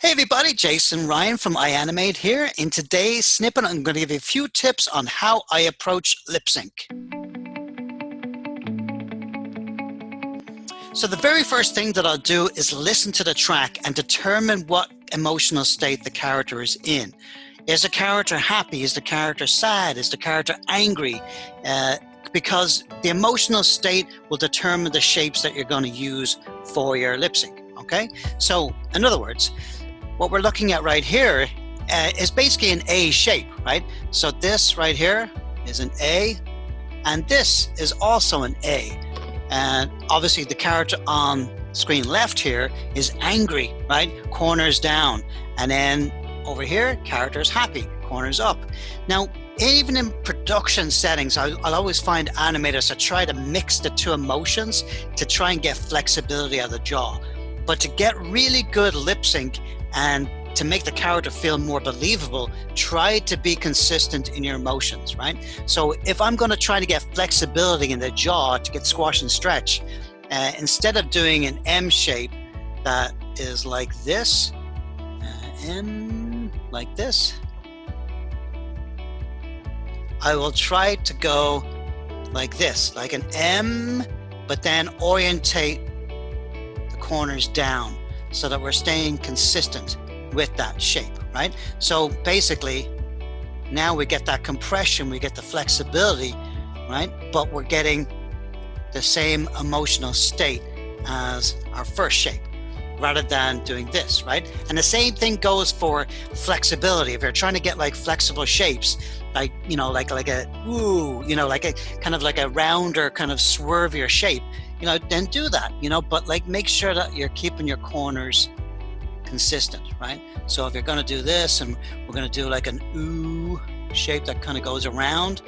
Hey everybody, Jason Ryan from iAnimate here. In today's snippet, I'm going to give you a few tips on how I approach lip sync. So the very first thing that I'll do is listen to the track and determine what emotional state the character is in. Is the character happy? Is the character sad? Is the character angry? Because the emotional state will determine the shapes that you're going to use for your lip sync. Okay, so in other words, what we're looking at right here is basically an A shape, right? So this right here is an A, and this is also an A. And obviously the character on screen left here is angry, right? Corners down. And then over here, character's happy, corners up. Now, even in production settings, I'll always find animators that try to mix the two emotions to try and get flexibility out of the jaw. But to get really good lip sync and to make the character feel more believable, try to be consistent in your emotions, right? So if I'm going to try to get flexibility in the jaw to get squash and stretch, instead of doing an M shape that is like this, M like this, I will try to go like this, like an M, but then orientate the corners down so that we're staying consistent with that shape, right? So basically, now we get that compression, we get the flexibility, right? But we're getting the same emotional state as our first shape, rather than doing this, right? And the same thing goes for flexibility. If you're trying to get like flexible shapes, like, you know, like a, ooh, you know, like a kind of like a rounder, kind of swervier shape, you know, then do that, you know, but like make sure that you're keeping your corners consistent, right? So if you're going to do this, and we're going to do like an ooh shape that kind of goes around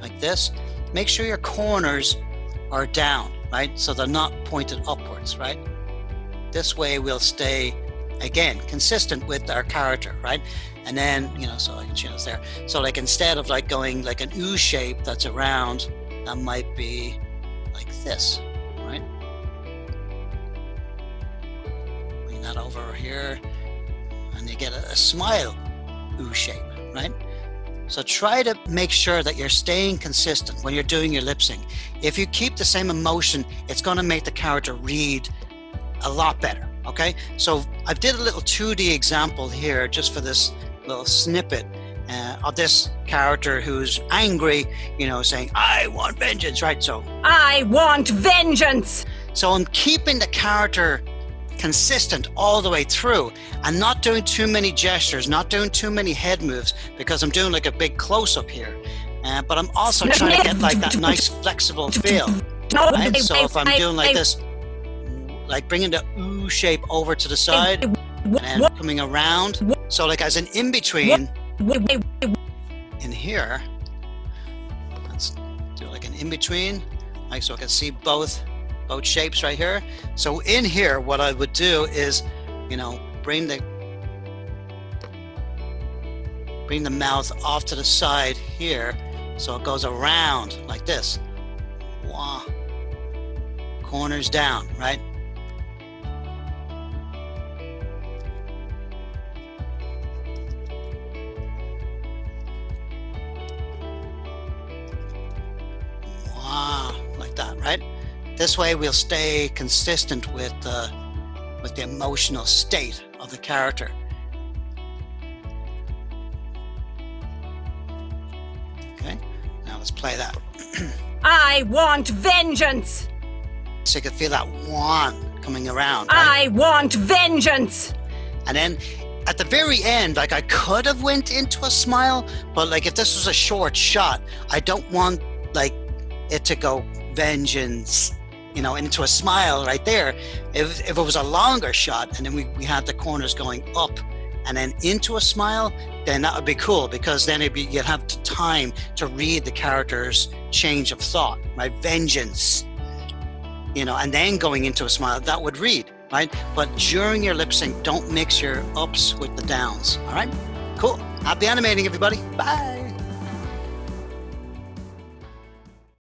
like this, make sure your corners are down, right? So they're not pointed upwards, right? This way we'll stay, again, consistent with our character, right? And then, you know, so I can change this there. So like instead of like going like an ooh shape that's around, that might be like this, right? Bring that over here, and you get a smile ooh shape, right? So try to make sure that you're staying consistent when you're doing your lip sync. If you keep the same emotion, it's going to make the character read a lot better, okay? So I did a little 2D example here just for this little snippet of this character who's angry, you know, saying, I want vengeance, right? So I want vengeance. So I'm keeping the character consistent all the way through and not doing too many gestures, not doing too many head moves, because I'm doing like a big close-up here. But I'm also trying to get like that nice flexible feel, right? So if I'm doing like this, like bringing the ooh shape over to the side and then coming around. So like as an in-between in here, let's do like an in-between, like so I can see both shapes right here. So in here, what I would do is, you know, bring the mouth off to the side here, so it goes around like this. Wow. Corners down, right? Wow, like that, right? This way we'll stay consistent with the emotional state of the character. Okay, now let's play that. I want vengeance. So you can feel that want coming around, I right? want vengeance. And then at the very end, like I could have went into a smile, but like if this was a short shot, I don't want like it to go vengeance, you know, into a smile right there. If it was a longer shot and then we had the corners going up and then into a smile, then that would be cool, because then you'd have time to read the character's change of thought, right? Vengeance, you know, and then going into a smile, that would read, right? But during your lip sync, don't mix your ups with the downs, all right? Cool. Happy animating, everybody. Bye.